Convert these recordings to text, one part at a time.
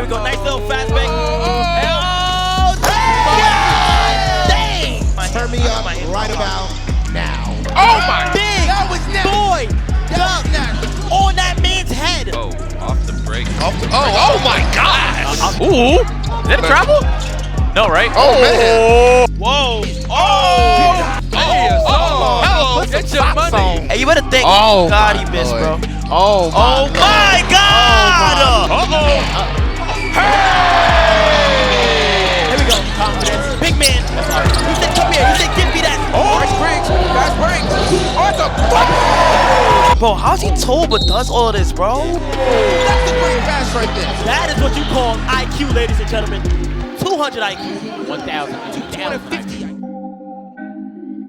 we go. Nice little fast break. Dang! Turn me up right about now. Oh my! Big That was next. boy! That was next. On that man's head! Oh, off the break. Oh my gosh! Ooh! Is that a travel? No, right? Oh, man. Whoa! Hello! It's your money! Hey, you better think. Oh, God, my he missed, Lord. bro. Oh My God! Hey! Here we go. Confidence. Big man. He said, come here. He said, give me that. Nice breaks! Nice breaks! Oh, it's a Bro, how's he told but does all of this, bro? That's a great pass right there. That is what you call IQ, ladies and gentlemen. 200 IQ. 1,250.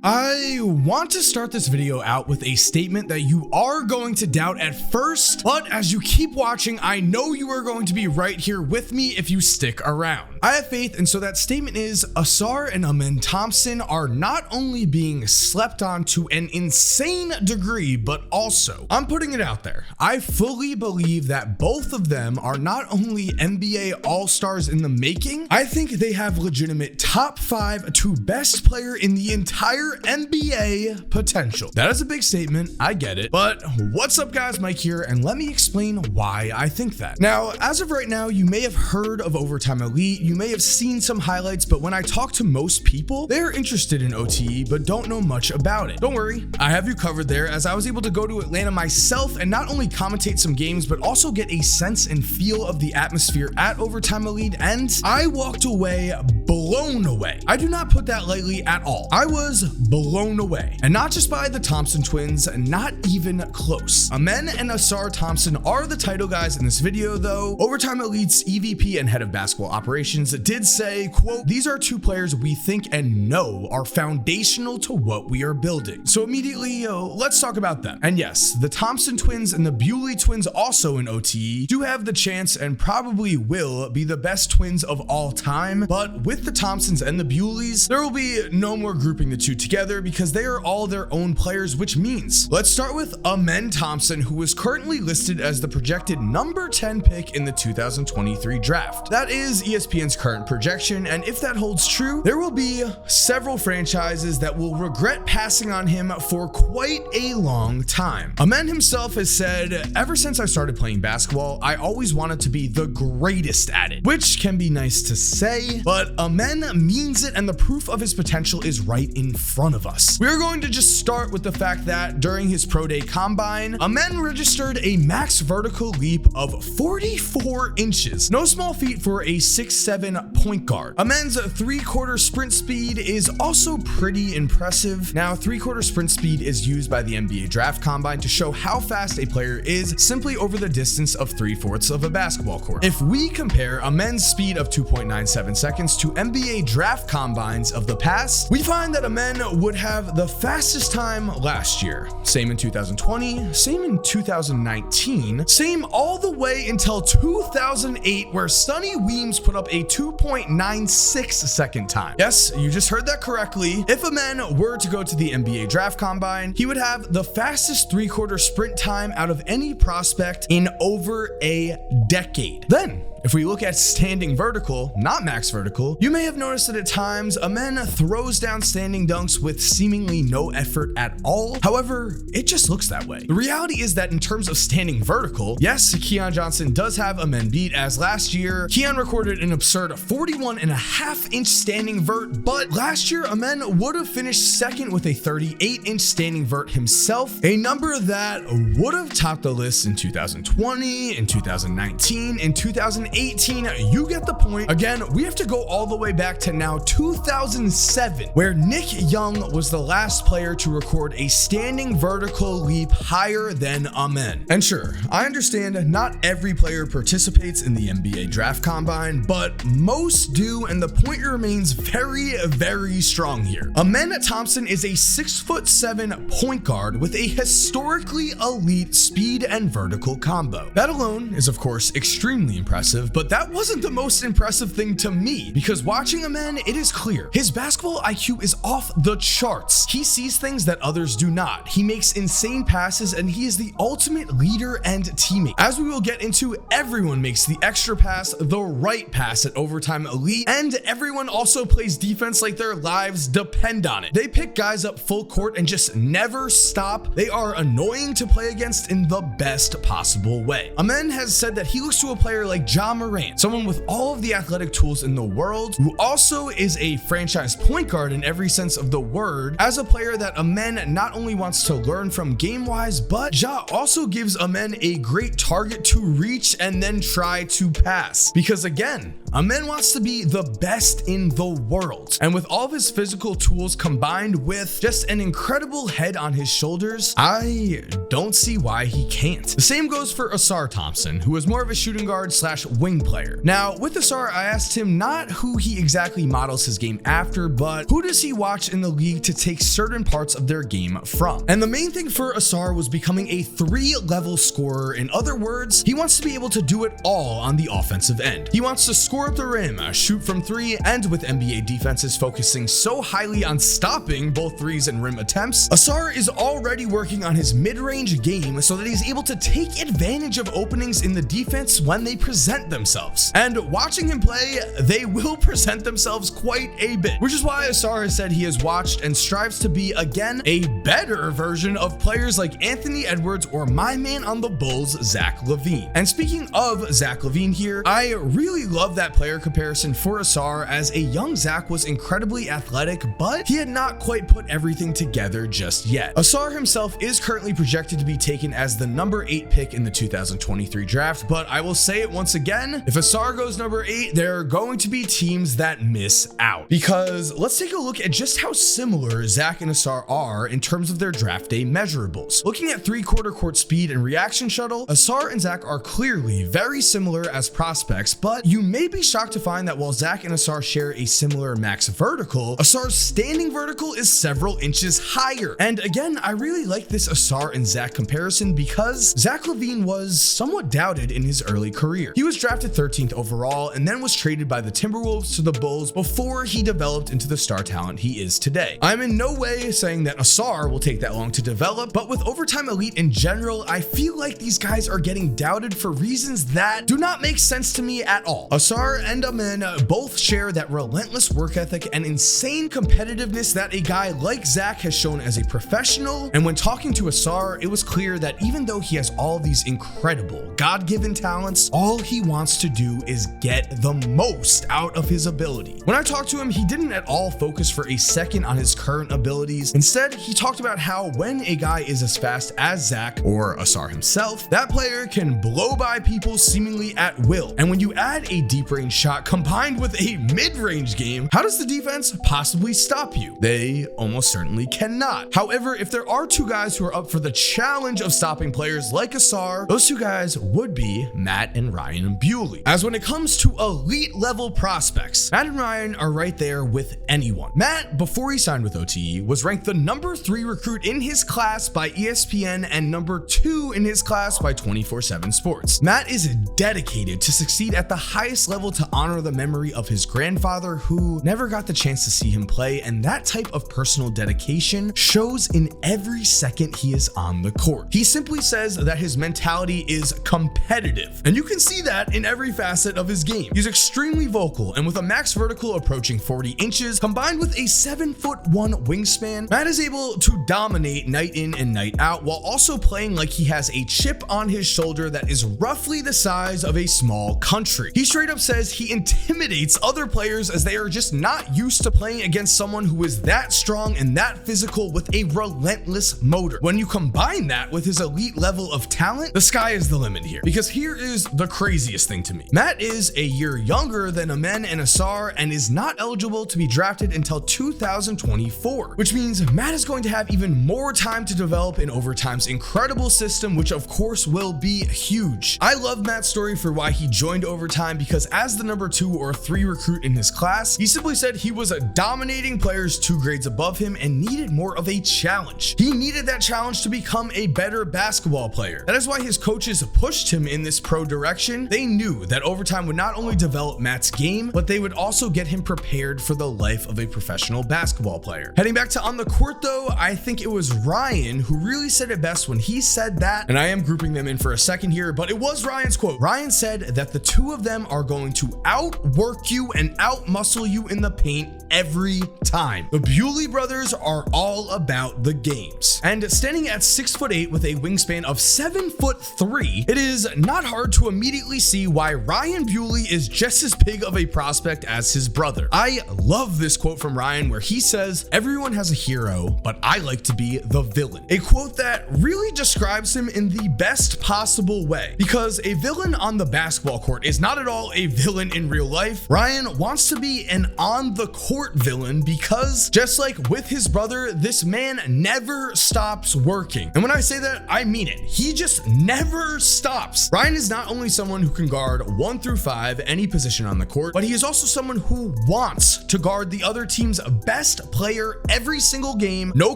I want to start this video out with a statement that you are going to doubt at first, but as you keep watching, I know you are going to be right here with me if you stick around. I have faith, and so that statement is Asar and Asar Thompson are not only being slept on to an insane degree, but also, I'm putting it out there, I fully believe that both of them are not only NBA All-Stars in the making, I think they have legitimate top 5 to best player in the entire NBA potential. That is a big statement, I get it, but what's up guys, Mike here, and let me explain why I think that. Now, as of right now, you may have heard of Overtime Elite, you may have seen some highlights, but when I talk to most people, they're interested in OTE, but don't know much about it. Don't worry, I have you covered there, as I was able to go to Atlanta myself and not only commentate some games, but also get a sense and feel of the atmosphere at Overtime Elite, and I walked away blown away. I do not put that lightly at all. I was blown away, and not just by the Thompson twins, not even close. Amen and Asar Thompson are the title guys in this video though. Overtime Elite's EVP and head of basketball operations did say, quote, "These are two players we think and know are foundational to what we are building." So immediately, let's talk about them. And yes, the Thompson twins and the Beiley twins also in OTE do have the chance and probably will be the best twins of all time, but with the Thompsons and the Beileys, there will be no more grouping the two together because they are all their own players, which means let's start with Asar Thompson, who is currently listed as the projected number 10 pick in the 2023 draft. That is ESPN's current projection, and if that holds true, there will be several franchises that will regret passing on him for quite a long time. Amen himself has said, "Ever since I started playing basketball, I always wanted to be the greatest at it," which can be nice to say, but Amen means it, and the proof of his potential is right in front of us. We're going to just start with the fact that during his pro day combine, Amen registered a max vertical leap of 44 inches. No small feat for a 6'7" point guard. Amen's 3/4 sprint speed is also pretty impressive. Now, 3/4 sprint speed is used by the NBA draft combine to show how fast a player is simply over the distance of 3/4 of a basketball court. If we compare Amen's speed of 2.97 seconds to NBA draft combines of the past, we find that Amen would have the fastest time last year. Same in 2020, same in 2019, same all the way until 2008, where Sonny Weems put up a 2.96 second time. Yes, you just heard that correctly. If Amen were to go to the NBA draft combine, he would have the fastest 3/4 sprint time out of any prospect in over a decade. Then, if we look at standing vertical, not max vertical, you may have noticed that at times Amen throws down standing dunks with seemingly no effort at all. However, it just looks that way. The reality is that in terms of standing vertical, yes, Keon Johnson does have Amen beat, as last year, Keon recorded an absurd 41.5-inch standing vert, but last year, Amen would have finished second with a 38-inch standing vert himself, a number that would have topped the list in 2020, in 2019, in 2018, you get the point. Again, we have to go all the way back to now 2007, where Nick Young was the last player to record a standing vertical leap higher than Amen. And sure, I understand not every player participates in the NBA draft combine, but most do, and the point remains very, very strong here. Amen Thompson is a 6'7" point guard with a historically elite speed and vertical combo. That alone is of course extremely impressive, impressive, but that wasn't the most impressive thing to me, because watching Amen, it is clear. His basketball IQ is off the charts. He sees things that others do not. He makes insane passes, and he is the ultimate leader and teammate. As we will get into, everyone makes the extra pass, the right pass at Overtime Elite, and everyone also plays defense like their lives depend on it. They pick guys up full court and just never stop. They are annoying to play against in the best possible way. Amen has said that he looks to a player like Ja Morant, someone with all of the athletic tools in the world, who also is a franchise point guard in every sense of the word, as a player that Amen not only wants to learn from game-wise, but Ja also gives Amen a great target to reach and then try to pass. Because again, Amen wants to be the best in the world. And with all of his physical tools combined with just an incredible head on his shoulders, I don't see why he can't. The same goes for Asar Thompson, who is more of a shooting guard / wing player. Now, with Asar, I asked him not who he exactly models his game after, but who does he watch in the league to take certain parts of their game from. And the main thing for Asar was becoming a 3-level scorer. In other words, he wants to be able to do it all on the offensive end. He wants to score at the rim, shoot from 3, and with NBA defenses focusing so highly on stopping both threes and rim attempts, Asar is already working on his mid-range game so that he's able to take advantage of openings in the defense when they present themselves. And watching him play, they will present themselves quite a bit, which is why Asar has said he has watched and strives to be, again, a better version of players like Anthony Edwards or my man on the Bulls, Zach LaVine. And speaking of Zach LaVine here, I really love that player comparison for Asar, as a young Zach was incredibly athletic, but he had not quite put everything together just yet. Asar himself is currently projected to be taken as the number 8 pick in the 2023 draft, but I will say it once again, if Asar goes number 8, there are going to be teams that miss out. Because let's take a look at just how similar Zach and Asar are in terms of their draft day measurables. Looking at 3/4 court speed and reaction shuttle, Asar and Zach are clearly very similar as prospects, but you may be shocked to find that while Zach and Asar share a similar max vertical, Asar's standing vertical is several inches higher. And again, I really like this Asar and Zach comparison because Zach LaVine was somewhat doubted in his early career. He was drafted 13th overall and then was traded by the Timberwolves to the Bulls before he developed into the star talent he is today. I'm in no way saying that Asar will take that long to develop, but with Overtime Elite in general, I feel like these guys are getting doubted for reasons that do not make sense to me at all. Asar and Amen both share that relentless work ethic and insane competitiveness that a guy like Zach has shown as a professional. And when talking to Asar, it was clear that even though he has all these incredible God-given talents, all he wants to do is get the most out of his ability. When I talked to him, he didn't at all focus for a second on his current abilities. Instead, he talked about how when a guy is as fast as Zach or Asar himself, that player can blow by people seemingly at will. And when you add a deep range shot combined with a mid-range game, how does the defense possibly stop you? They almost certainly cannot. However, if there are two guys who are up for the challenge of stopping players like Asar, those two guys would be Matt and Ryan Beiley. As when it comes to elite level prospects, Matt and Ryan are right there with anyone. Matt, before he signed with OTE, was ranked the number 3 recruit in his class by ESPN and number 2 in his class by 24/7 Sports. Matt is dedicated to succeed at the highest level to honor the memory of his grandfather, who never got the chance to see him play, and that type of personal dedication shows in every second he is on the court. He simply says that his mentality is competitive, and you can see that in every facet of his game. He's extremely vocal, and with a max vertical approaching 40 inches, combined with a 7'1" wingspan, Matt is able to dominate night in and night out, while also playing like he has a chip on his shoulder that is roughly the size of a small country. He straight up says he intimidates other players as they are just not used to playing against someone who is that strong and that physical with a relentless motor. When you combine that with his elite level of talent, the sky is the limit here. Because here is the craziest thing to me. Matt is a year younger than Amen and Asar and is not eligible to be drafted until 2024, which means Matt is going to have even more time to develop in Overtime's incredible system, which of course will be huge. I love Matt's story for why he joined Overtime, because as the number 2 or 3 recruit in his class, he simply said he was dominating players 2 grades above him and needed more of a challenge. He needed that challenge to become a better basketball player. That is why his coaches pushed him in this pro direction. They knew that overtime would not only develop Matt's game, but they would also get him prepared for the life of a professional basketball player. Heading back to on the court though, I think it was Ryan who really said it best when he said that, and I am grouping them in for a second here, but it was Ryan's quote. Ryan said that the two of them are going to outwork you and outmuscle you in the paint every time. The Beiley brothers are all about the games. And standing at 6'8" with a wingspan of 7'3", it is not hard to immediately see why Ryan Beiley is just as big of a prospect as his brother. I love this quote from Ryan where he says, "Everyone has a hero, but I like to be the villain." A quote that really describes him in the best possible way, because a villain on the basketball court is not at all a villain in real life. Ryan wants to be an on the court villain because, just like with his brother, this man never stops working. And when I say that, I mean it. He just never stops. Ryan is not only someone who can guard 1 through 5 any position on the court, but he is also someone who wants to guard the other team's best player every single game, no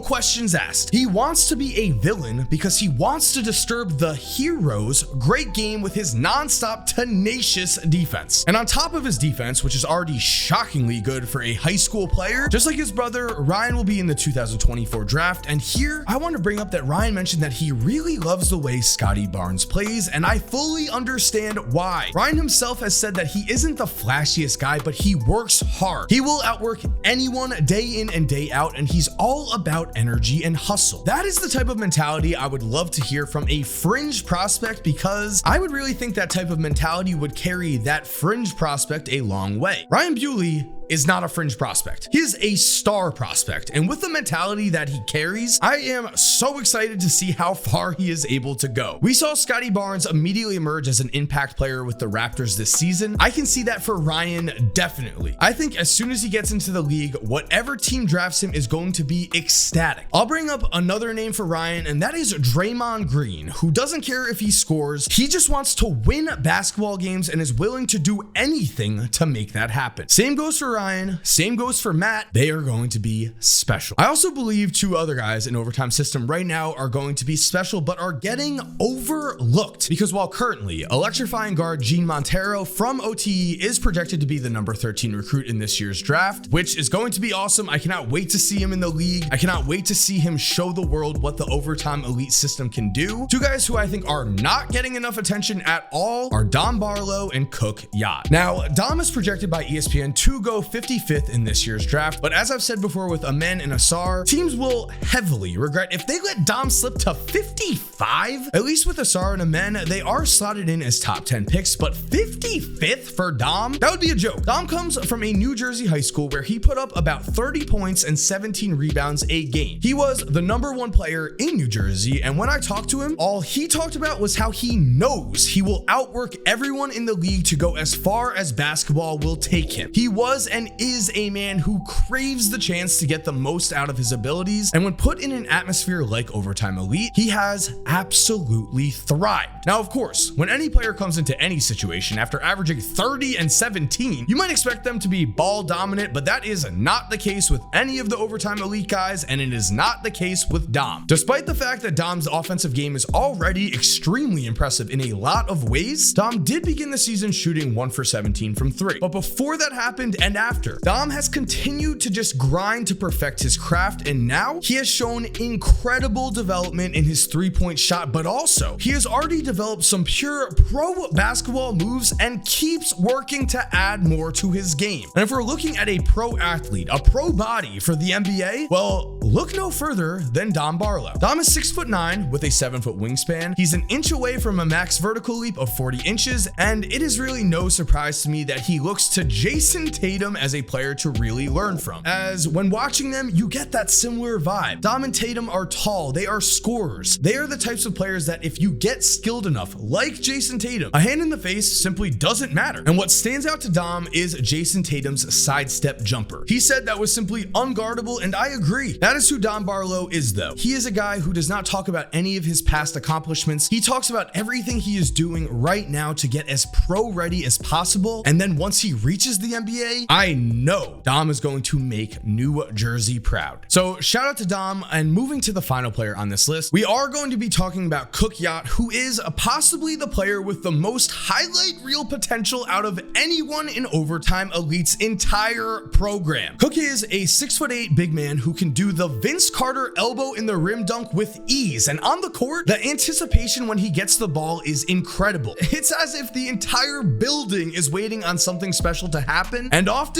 questions asked. He wants to be a villain because he wants to disturb the hero's great game with his non-stop tenacious defense. And on top of his defense, which is already shockingly good for a high school player, just like his brother, Ryan will be in the 2024 draft. And here I want to bring up that Ryan mentioned that he really loves the way Scottie Barnes plays, and I fully understand why. Ryan himself has said that he isn't the flashiest guy, but he works hard. He will outwork anyone day in and day out, and he's all about energy and hustle. That is the type of mentality I would love to hear from a fringe prospect, because I would really think that type of mentality would carry that fringe prospect a long way. Ryan Beiley is not a fringe prospect. He is a star prospect, and with the mentality that he carries, I am so excited to see how far he is able to go. We saw Scottie Barnes immediately emerge as an impact player with the Raptors this season. I can see that for Ryan definitely. I think as soon as he gets into the league, whatever team drafts him is going to be ecstatic. I'll bring up another name for Ryan, and that is Draymond Green, who doesn't care if he scores. He just wants to win basketball games and is willing to do anything to make that happen. Same goes for Ryan, same goes for Matt. They are going to be special. I also believe two other guys in overtime system right now are going to be special, but are getting overlooked, because while currently electrifying guard Gene Montero from OTE is projected to be the number 13 recruit in this year's draft, which is going to be awesome. I cannot wait to see him in the league. I cannot wait to see him show the world what the overtime elite system can do. Two guys who I think are not getting enough attention at all are Dom Barlow and Cook Yacht. Now, Dom is projected by ESPN to go 55th in this year's draft, but as I've said before with Amen and Asar, teams will heavily regret if they let Dom slip to 55. At least with Asar and Amen, they are slotted in as top 10 picks, but 55th for Dom? That would be a joke. Dom comes from a New Jersey high school where he put up about 30 points and 17 rebounds a game. He was the #1 player in New Jersey, and when I talked to him, all he talked about was how he knows he will outwork everyone in the league to go as far as basketball will take him. He was and is a man who craves the chance to get the most out of his abilities, and when put in an atmosphere like Overtime Elite, he has absolutely thrived. Now, of course, when any player comes into any situation after averaging 30 and 17, you might expect them to be ball dominant, but that is not the case with any of the Overtime Elite guys, and it is not the case with Dom. Despite the fact that Dom's offensive game is already extremely impressive in a lot of ways, Dom did begin the season shooting 1 for 17 from 3. But before that happened and after, Dom has continued to just grind to perfect his craft, and now he has shown incredible development in his three-point shot, but also he has already developed some pure pro basketball moves and keeps working to add more to his game. And if we're looking at a pro athlete, a pro body for the NBA, well, look no further than Dom Barlow. Dom is 6'9" with a 7-foot wingspan. He's an inch away from a max vertical leap of 40 inches, and it is really no surprise to me that he looks to Jason Tatum as a player to really learn from, as when watching them, you get that similar vibe. Dom and Tatum are tall, they are scorers. They are the types of players that if you get skilled enough, like Jason Tatum, a hand in the face simply doesn't matter. And what stands out to Dom is Jason Tatum's sidestep jumper. He said that was simply unguardable, and I agree. That is who Dom Barlow is, though. He is a guy who does not talk about any of his past accomplishments. He talks about everything he is doing right now to get as pro ready as possible, and then once he reaches the NBA, I know Dom is going to make New Jersey proud. So shout out to Dom. And moving to the final player on this list, we are going to be talking about Yacht, who is possibly the player with the most highlight reel potential out of anyone in Overtime Elite's entire program. Cook is a 6'8" big man who can do the Vince Carter elbow in the rim dunk with ease, and on the court, the anticipation when he gets the ball is incredible. It's as if the entire building is waiting on something special to happen, and often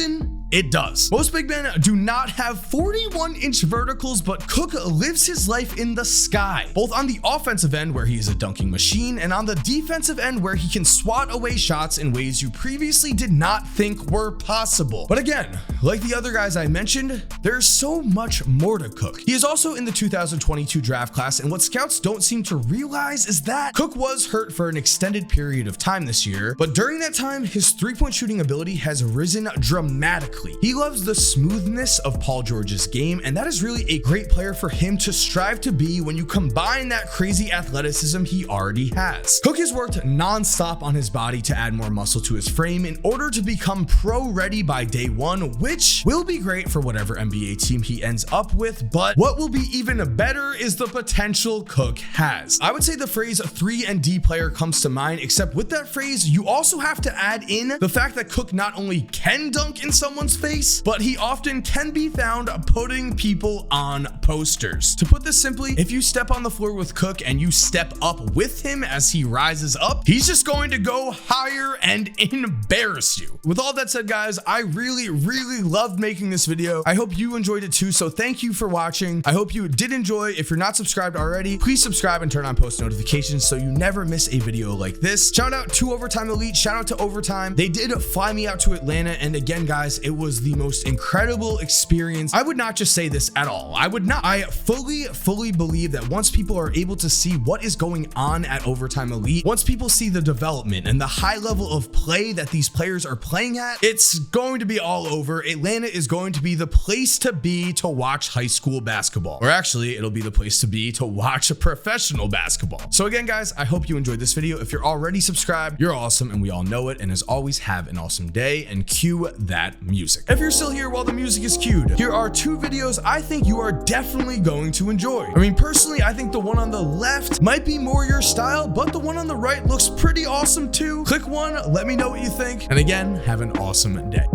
it does. Most big men do not have 41-inch verticals, but Cook lives his life in the sky, both on the offensive end where he is a dunking machine and on the defensive end where he can swat away shots in ways you previously did not think were possible. But again, like the other guys I mentioned, there's so much more to Cook. He is also in the 2022 draft class, and what scouts don't seem to realize is that Cook was hurt for an extended period of time this year, but during that time, his three-point shooting ability has risen dramatically. He loves the smoothness of Paul George's game, and that is really a great player for him to strive to be when you combine that crazy athleticism he already has. Cook has worked non-stop on his body to add more muscle to his frame in order to become pro-ready by day one, which will be great for whatever NBA team he ends up with, but what will be even better is the potential Cook has. I would say the phrase 3-and-D player comes to mind, except with that phrase, you also have to add in the fact that Cook not only can dunk in someone's face, but he often can be found putting people on posters. To put this simply, if you step on the floor with Cook and you step up with him as he rises up, he's just going to go higher and embarrass you. With all that said, guys, I really loved making this video. I hope you enjoyed it too, so thank you for watching. I hope you did enjoy. If you're not subscribed already, please subscribe and turn on post notifications so you never miss a video like this. Shout out to Overtime Elite, shout out to Overtime. They did fly me out to Atlanta, and again, guys, it was the most incredible experience. I would not just say this at all. I fully believe that once people are able to see what is going on at Overtime Elite, once people see the development and the high level of play that these players are playing at, it's going to be all over. Atlanta is going to be the place to be to watch high school basketball, or actually it'll be the place to be to watch professional basketball. So again, guys, I hope you enjoyed this video. If you're already subscribed, you're awesome, and we all know it. And as always, have an awesome day, and cue that music. If you're still here while the music is cued, here are two videos I think you are definitely going to enjoy. I mean, personally, I think the one on the left might be more your style, but the one on the right looks pretty awesome too. Click one, let me know what you think, and again, have an awesome day.